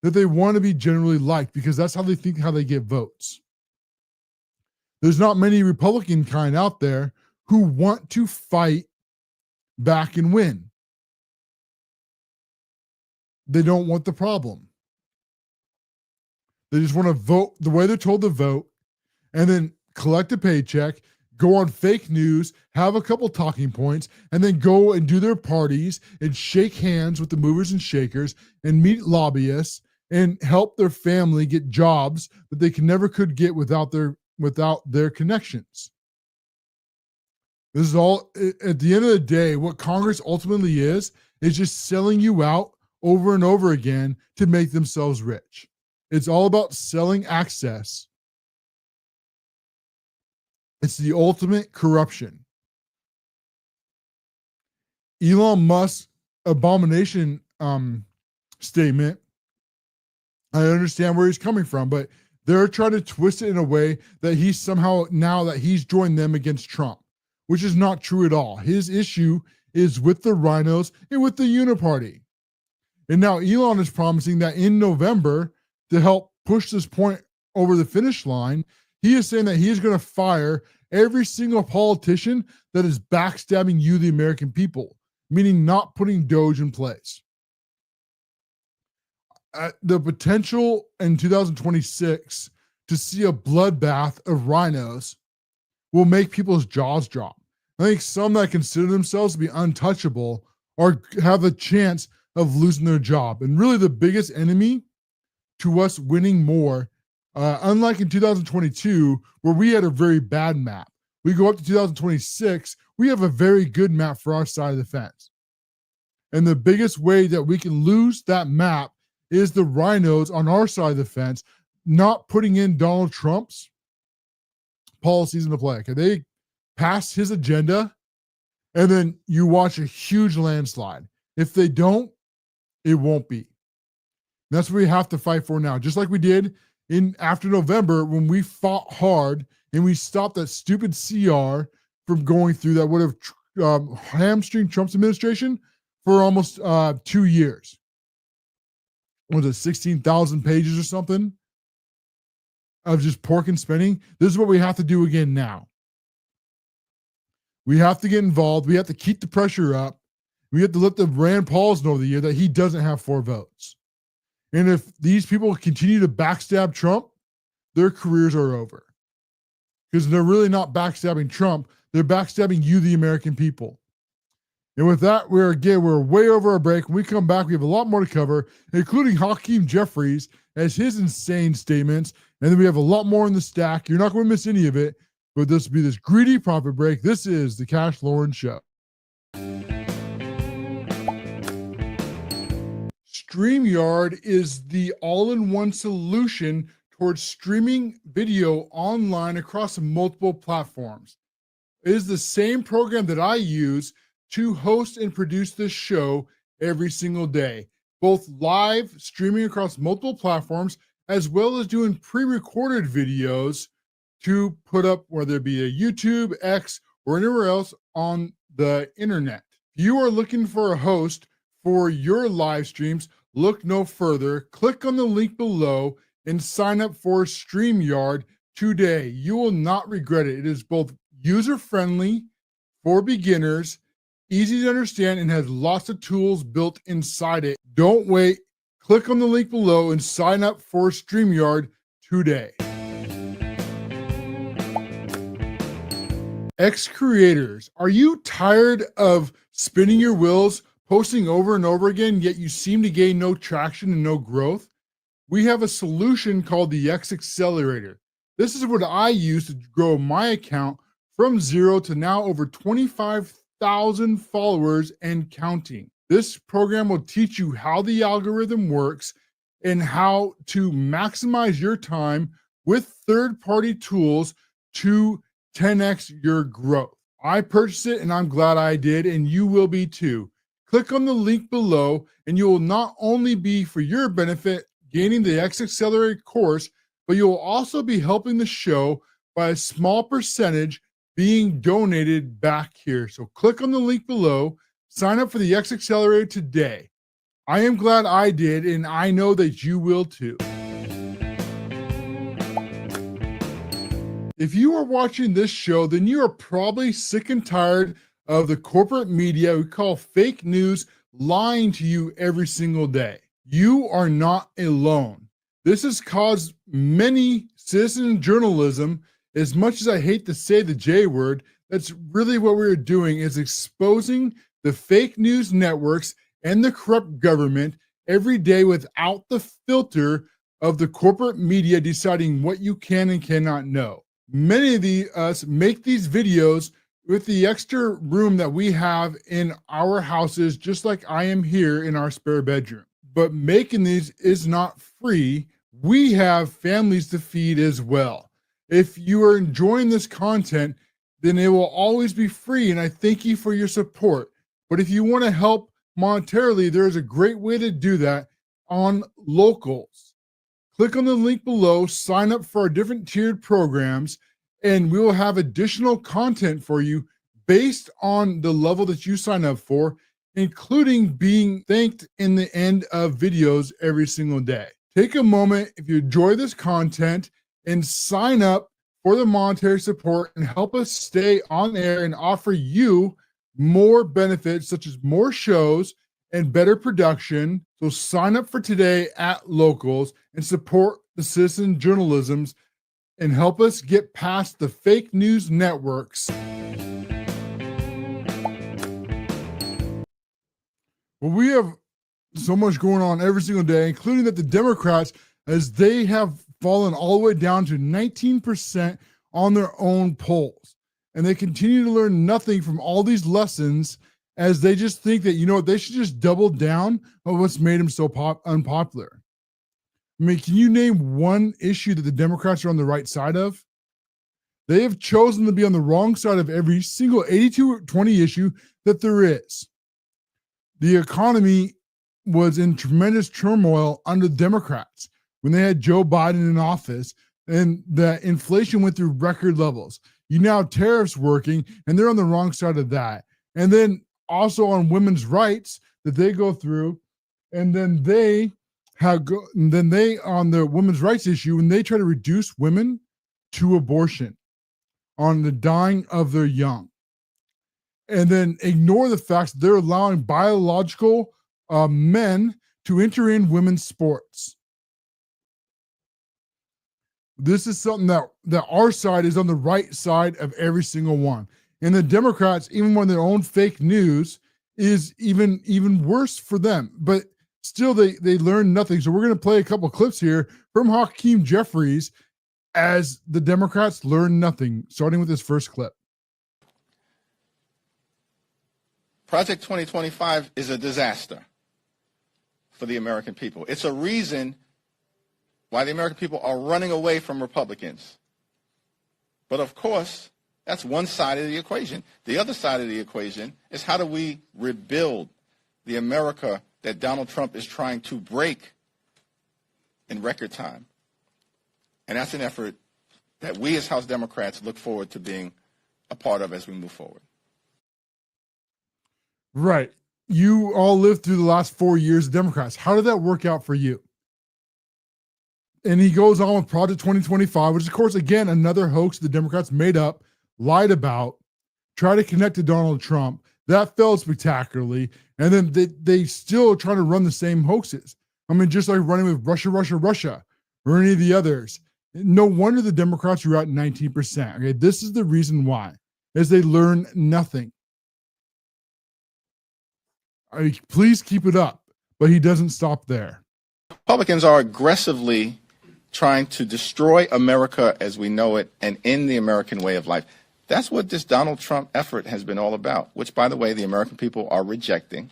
that they want to be generally liked because that's how they think, how they get votes. There's not many Republican kind out there who want to fight back and win. They don't want the problem. They just want to vote the way they're told to vote and then collect a paycheck, go on fake news, have a couple talking points, and then go and do their parties and shake hands with the movers and shakers and meet lobbyists and help their family get jobs that they never could get without their connections. This is all, at the end of the day, what Congress ultimately is just selling you out over and over again to make themselves rich. It's all about selling access. It's the ultimate corruption. Elon Musk's abomination statement, I understand where he's coming from, but they're trying to twist it in a way that he's somehow, now that he's joined them against Trump, which is not true at all. His issue is with the Rinos and with the Uniparty. And now Elon is promising that in November, to help push this point over the finish line, he is saying that he is going to fire every single politician that is backstabbing you, the American people, meaning not putting 𝕏 in place. The potential in 2026 to see a bloodbath of rhinos will make people's jaws drop. I think some that consider themselves to be untouchable or have a chance of losing their job. And really the biggest enemy to us winning more, unlike in 2022, where we had a very bad map. We go up to 2026, we have a very good map for our side of the fence. And the biggest way that we can lose that map is the rhinos on our side of the fence not putting in Donald Trump's policies into play. Okay, they pass his agenda, and then you watch a huge landslide. If they don't, it won't be. And that's what we have to fight for now. Just like we did in after November when we fought hard and we stopped that stupid CR from going through that would have hamstringed Trump's administration for almost 2 years. Was it 16,000 pages or something of just pork and spending? This is what we have to do again now. We have to get involved. We have to keep the pressure up. We have to let the Rand Pauls know the year that he doesn't have 4 votes. And if these people continue to backstab Trump, their careers are over. Because they're really not backstabbing Trump. They're backstabbing you, the American people. And with that, we're way over our break. When we come back, we have a lot more to cover, including Hakeem Jefferies as his insane statements. And then we have a lot more in the stack. You're not going to miss any of it, but this will be this greedy profit break. This is the Cash Loren Show. StreamYard is the all-in-one solution towards streaming video online across multiple platforms. It is the same program that I use to host and produce this show every single day, both live streaming across multiple platforms, as well as doing pre-recorded videos to put up, whether it be a YouTube, X, or anywhere else on the internet. If you are looking for a host for your live streams, look no further. Click on the link below and sign up for StreamYard today. You will not regret it. It is both user-friendly for beginners, easy to understand, and has lots of tools built inside it. Don't wait. Click on the link below and sign up for StreamYard today. Ex-creators, are you tired of spinning your wheels, posting over and over again, yet you seem to gain no traction and no growth? We have a solution called the 𝕏 Accelerator. This is what I use to grow my account from 0 to now over 25,000 followers and counting. This program will teach you how the algorithm works and how to maximize your time with third-party tools to 10x your growth. I purchased it and I'm glad I did, and you will be too. Click on the link below and you will not only be for your benefit gaining the 𝕏 Accelerator course, but you will also be helping the show by a small percentage being donated back here. So click on the link below, sign up for the 𝕏 Accelerator today. I am glad I did, and I know that you will too. If you are watching this show, then you are probably sick and tired of the corporate media we call fake news lying to you every single day. You are not alone. This has caused many citizen journalism, as much as I hate to say the J word, that's really what we're doing, is exposing the fake news networks and the corrupt government every day without the filter of the corporate media deciding what you can and cannot know. Many of us make these videos with the extra room that we have in our houses, just like I am here in our spare bedroom. but making these is not free. We have families to feed as well. If you are enjoying this content, then it will always be free, and I thank you for your support. But if you want to help monetarily, there is a great way to do that on Locals. Click on the link below, sign up for our different tiered programs, and we will have additional content for you based on the level that you sign up for, including being thanked in the end of videos every single day. Take a moment if you enjoy this content and sign up for the monetary support and help us stay on air and offer you more benefits such as more shows and better production. So sign up for today at Locals and support the citizen journalisms and help us get past the fake news networks. Well, we have so much going on every single day, including that the Democrats, as they have fallen all the way down to 19% on their own polls. And they continue to learn nothing from all these lessons, as they just think that, you know what, they should just double down on what's made them so unpopular. I mean, can you name one issue that the Democrats are on the right side of? They have chosen to be on the wrong side of every single 82-20 issue that there is. The economy was in tremendous turmoil under the Democrats when they had Joe Biden in office, and the inflation went through record levels. You now have tariffs working, and they're on the wrong side of that. And then also on women's rights that they go through, and then they on the women's rights issue, when they try to reduce women to abortion on the dying of their young, and then ignore the fact that they're allowing biological men to enter in women's sports. This is something that our side is on the right side of every single one. And the Democrats, even when their own fake news is even worse for them, but still they learn nothing. So we're going to play a couple clips here from Hakeem Jefferies as the Democrats learn nothing, starting with this first clip. Project 2025 is a disaster for the American people. It's a reason why the American people are running away from Republicans. But of course, that's one side of the equation. The other side of the equation is, how do we rebuild the America that Donald Trump is trying to break in record time? And that's an effort that we as House Democrats look forward to being a part of as we move forward. Right. You all lived through the last 4 years of Democrats. How did that work out for you? And he goes on with Project 2025, which is, of course, again, another hoax the Democrats made up, lied about, tried to connect to Donald Trump. That failed spectacularly. And then they still trying to run the same hoaxes. I mean, just like running with Russia, or any of the others. No wonder the Democrats are at 19%. Okay, this is the reason why, is they learn nothing. Please keep it up, but he doesn't stop there. Republicans are aggressively trying to destroy America as we know it and end the American way of life. That's what this Donald Trump effort has been all about, which, by the way, the American people are rejecting.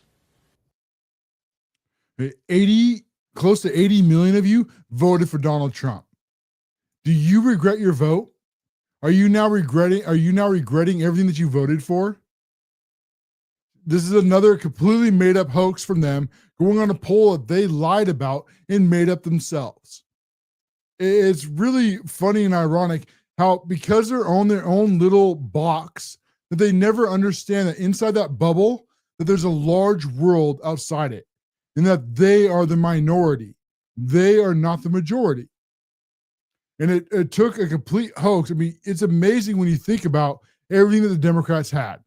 Close to 80 million of you voted for Donald Trump. Do you regret your vote? Are you now regretting everything that you voted for? This is another completely made up hoax from them, going on a poll that they lied about and made up themselves. It's really funny and ironic how, because they're on their own little box, that they never understand that inside that bubble, that there's a large world outside it, and that they are the minority. They are not the majority. And it took a complete hoax. I mean, it's amazing when you think about everything that the Democrats had.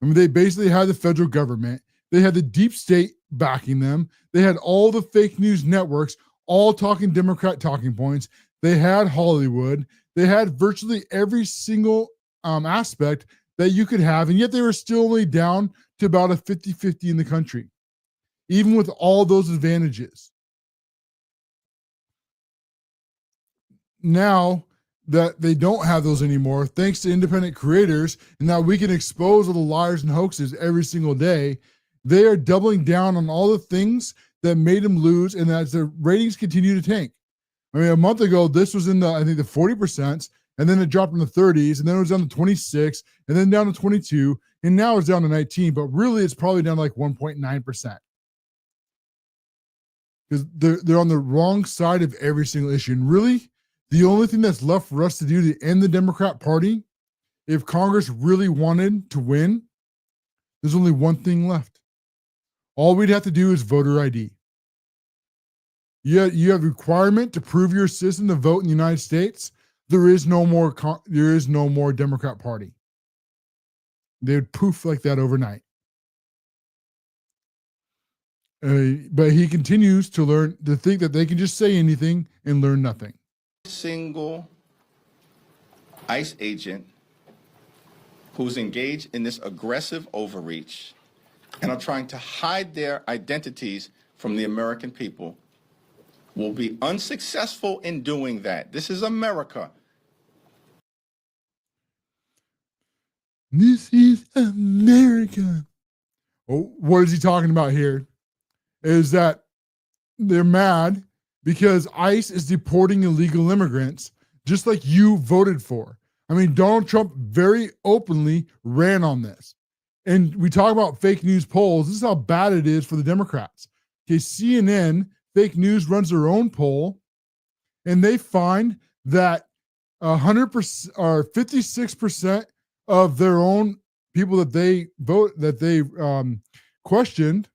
I mean, they basically had the federal government. They had the deep state backing them. They had all the fake news networks, all talking Democrat talking points. They had Hollywood. They had virtually every single aspect that you could have, and yet they were still only down to about a 50-50 in the country, even with all those advantages. Now that they don't have those anymore, thanks to independent creators, and now we can expose all the liars and hoaxes every single day, They are doubling down on all the things that made him lose, and as the ratings continue to tank. I mean, a month ago, this was in the, I think, the 40%, and then it dropped in the 30s, and then it was down to 26, and then down to 22, and now it's down to 19, but really it's probably down to like 1.9%. Because they're on the wrong side of every single issue. And really, the only thing that's left for us to do to end the Democrat Party, if Congress really wanted to win, there's only one thing left. All we'd have to do is voter ID. You have a requirement to prove you're a citizen to vote in the United States. There is no more Democrat Party. They would poof like that overnight. But he continues to think that they can just say anything and learn nothing. Single ICE agent who's engaged in this aggressive overreach and are trying to hide their identities from the American people will be unsuccessful in doing that. This is America. This is America. Oh, what is he talking about here? Is that they're mad because ICE is deporting illegal immigrants just like you voted for. I mean, Donald Trump very openly ran on this. And we talk about fake news polls. This is how bad it is for the Democrats. Okay, CNN, fake news, runs their own poll, and they find that 100% or 56% of their own people that they questioned,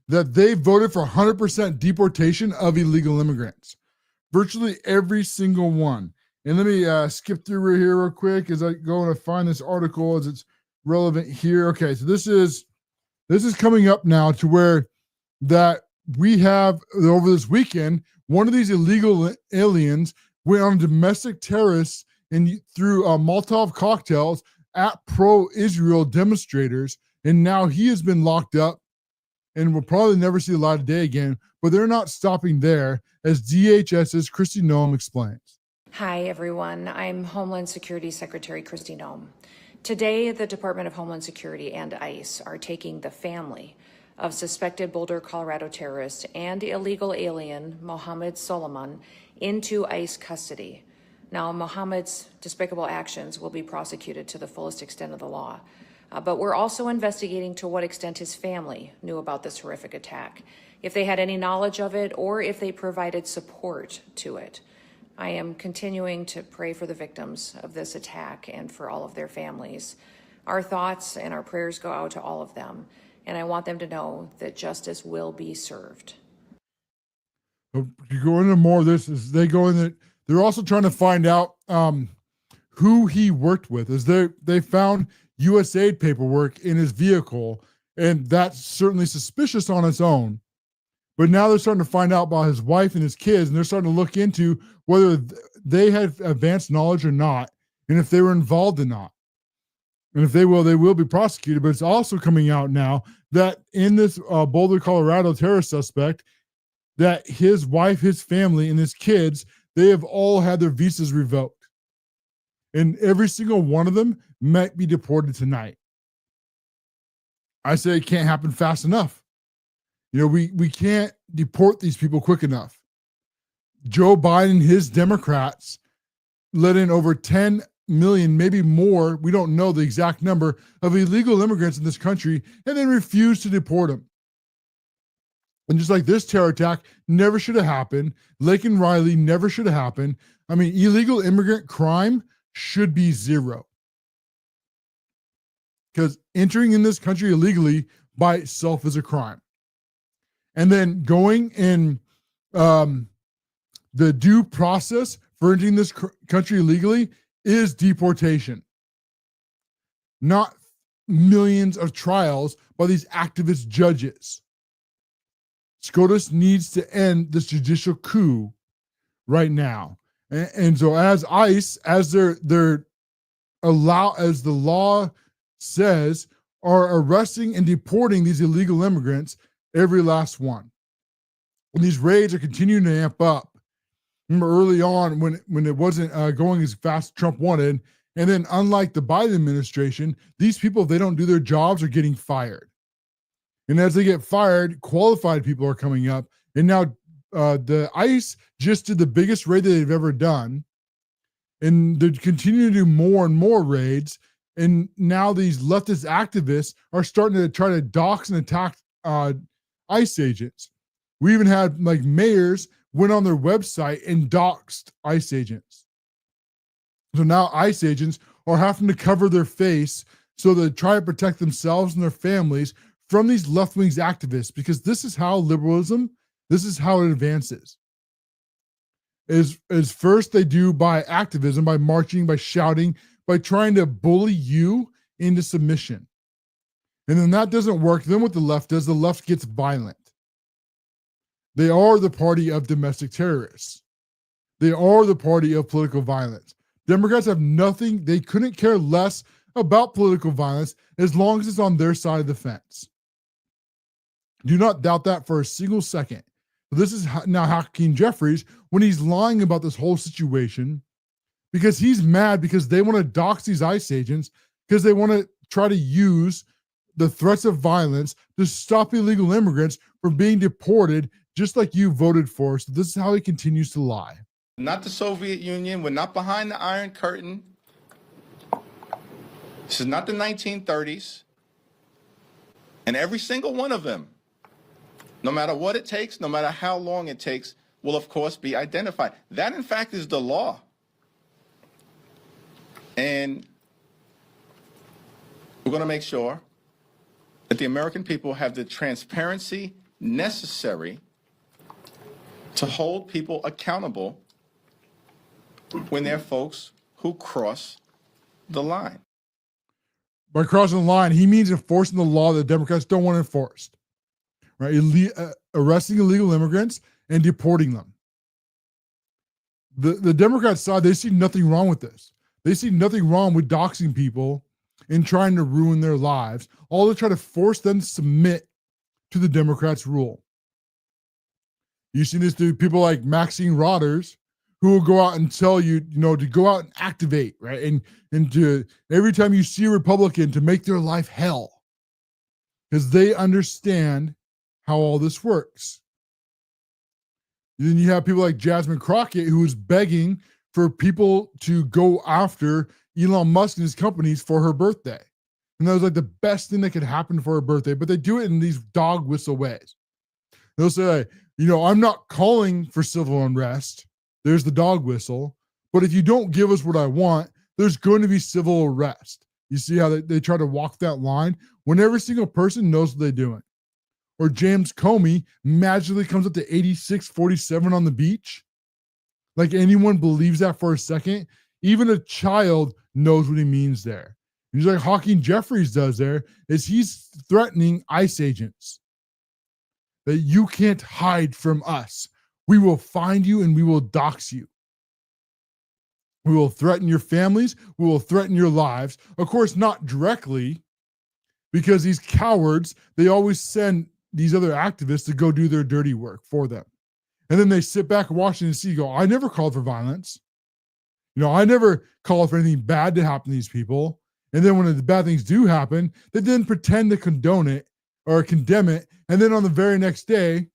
that they voted for 100% deportation of illegal immigrants. Virtually every single one. And let me skip through here real quick as I go and find this article as it's relevant here. Okay, so this is coming up now to where that we have over this weekend, one of these illegal aliens went on domestic terrorists and threw Molotov cocktails at pro-Israel demonstrators, and now he has been locked up and will probably never see the light of day again. But they're not stopping there, as DHS's Kristi Noem explains. Hi, everyone. I'm Homeland Security Secretary Kristi Noem. Today, the Department of Homeland Security and ICE are taking the family of suspected Boulder, Colorado terrorist and illegal alien Mohammed Solomon into ICE custody. Now, Mohammed's despicable actions will be prosecuted to the fullest extent of the law. But we're also investigating to what extent his family knew about this horrific attack, if they had any knowledge of it, or if they provided support to it. I am continuing to pray for the victims of this attack and for all of their families. Our thoughts and our prayers go out to all of them, and I want them to know that justice will be served. To go into more of this, is they go in that they're also trying to find out who he worked with. As they found USAID paperwork in his vehicle, and that's certainly suspicious on its own. But now they're starting to find out about his wife and his kids, and they're starting to look into whether they had advanced knowledge or not, and if they were involved or not. And if they will be prosecuted. But it's also coming out now that in this Boulder, Colorado terrorist suspect, that his wife, his family, and his kids, they have all had their visas revoked. And every single one of them might be deported tonight. I say it can't happen fast enough. You know, we can't deport these people quick enough. Joe Biden, his Democrats, let in over 10 million, maybe more, we don't know the exact number, of illegal immigrants in this country, and then refused to deport them. And just like this terror attack never should have happened, Laken Riley never should have happened. I mean, illegal immigrant crime should be zero. Because entering in this country illegally by itself is a crime. And then going in the due process for entering this country illegally is deportation. Not millions of trials by these activist judges. SCOTUS needs to end this judicial coup right now. And so as ICE, as the law says, are arresting and deporting these illegal immigrants, every last one. And these raids are continuing to amp up. Remember early on when it wasn't going as fast as Trump wanted, and then unlike the Biden administration, these people, if they don't do their jobs, are getting fired. And as they get fired, qualified people are coming up. And now the ICE just did the biggest raid that they've ever done. And they're continuing to do more and more raids. And now these leftist activists are starting to try to dox and attack ICE agents. We even had like mayors went on their website and doxed ICE agents. So now ICE agents are having to cover their face so they try to protect themselves and their families from these left-wing activists, because this is how liberalism, this is how it advances. Is first they do by activism, by marching, by shouting, by trying to bully you into submission. And then that doesn't work. Then what the left does, the left gets violent. They are the party of domestic terrorists. They are the party of political violence. Democrats have nothing, they couldn't care less about political violence as long as it's on their side of the fence. Do not doubt that for a single second. This is now Hakeem Jefferies when he's lying about this whole situation, because he's mad because they want to dox these ICE agents because they want to try to use the threats of violence to stop illegal immigrants from being deported, just like you voted for. So this is how he continues to lie. Not the Soviet Union. We're not behind the Iron Curtain. This is not the 1930s. And every single one of them, no matter what it takes, no matter how long it takes, will of course be identified. That in fact is the law. And we're going to make sure that the American people have the transparency necessary to hold people accountable when they're folks who cross the line. By crossing the line, he means enforcing the law that Democrats don't want enforced. Right? Arresting illegal immigrants and deporting them. The Democrat side, they see nothing wrong with this. They see nothing wrong with doxing people and trying to ruin their lives. All to try to force them to submit to the Democrats' rule. You see this to people like Maxine Rodgers, who will go out and tell you, to go out and activate, right? And to every time you see a Republican, to make their life hell, because they understand how all this works. And then you have people like Jasmine Crockett, who is begging for people to go after Elon Musk and his companies for her birthday. And that was like the best thing that could happen for her birthday, but they do it in these dog whistle ways. They'll say, I'm not calling for civil unrest. There's the dog whistle. But if you don't give us what I want, there's going to be civil arrest. You see how they try to walk that line when every single person knows what they're doing. Or James Comey magically comes up to 86-47 on the beach. Like anyone believes that for a second. Even a child knows what he means there. And just like Hakeem Jefferies does there, is he's threatening ICE agents. That you can't hide from us. We will find you and we will dox you. We will threaten your families. We will threaten your lives. Of course, not directly, because these cowards, they always send these other activists to go do their dirty work for them. And then they sit back and watch and see, go, I never called for violence. I never called for anything bad to happen to these people. And then when the bad things do happen, they then pretend to condone it or condemn it. And then on the very next day,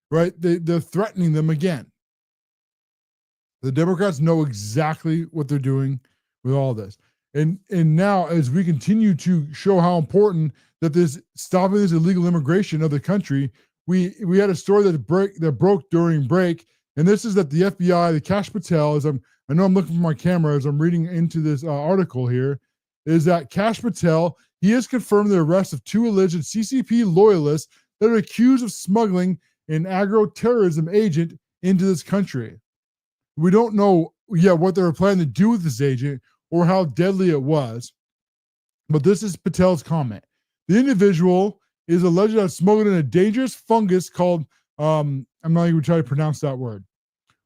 right, they're threatening them again. The Democrats know exactly what they're doing with all this. And now, as we continue to show how important that this stopping this illegal immigration of the country, we had a story that broke during break, and this is that the FBI, the Kash Patel, I know I'm looking for my camera as I'm reading into this article here, is that Kash Patel, he has confirmed the arrest of 2 alleged CCP loyalists that are accused of smuggling an agro-terrorism agent into this country. We don't know yet what they were planning to do with this agent or how deadly it was, but this is Patel's comment. The individual is alleged to have smuggled in a dangerous fungus called, I'm not even trying to pronounce that word,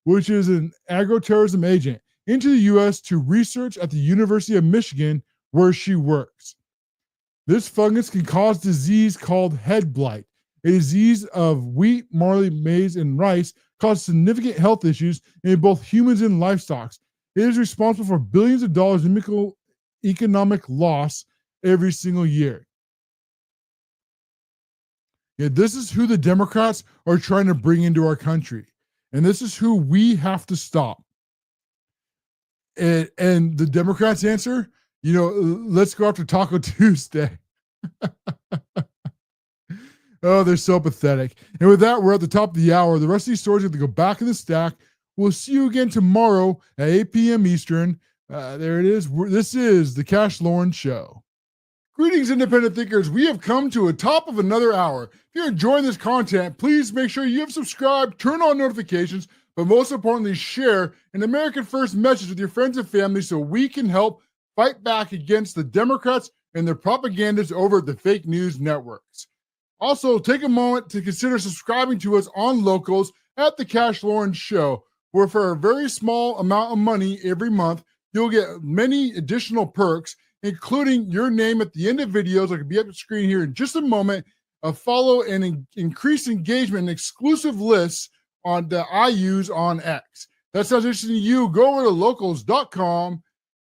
which is an agro-terrorism agent, into the U.S. to research at the University of Michigan, where she works. This fungus can cause disease called head blight. A disease of wheat, barley, maize, and rice causes significant health issues in both humans and livestock. It is responsible for billions of dollars in economic loss every single year. Yeah, this is who the Democrats are trying to bring into our country. And this is who we have to stop. And the Democrats' answer, let's go after Taco Tuesday. Oh, they're so pathetic. And with that, we're at the top of the hour. The rest of these stories are going to go back in the stack. We'll see you again tomorrow at 8 p.m. Eastern. There it is. This is the Cash Loren Show. Greetings, independent thinkers. We have come to a top of another hour. If you're enjoying this content, please make sure you have subscribed, turn on notifications, but most importantly, share an American First message with your friends and family so we can help fight back against the Democrats and their propagandists over at the fake news networks. Also, take a moment to consider subscribing to us on Locals at the Cash Loren Show, where for a very small amount of money every month, you'll get many additional perks, including your name at the end of videos. I could be up the screen here in just a moment, a follow and increased engagement and exclusive lists on that I use on X. That sounds interesting to you. Go over to locals.com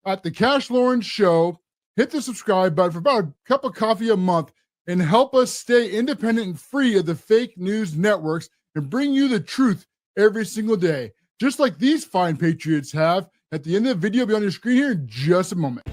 at the Cash Loren Show, hit the subscribe button for about a cup of coffee a month, and help us stay independent and free of the fake news networks and bring you the truth every single day, just like these fine patriots have. At the end of the video, be on your screen here in just a moment.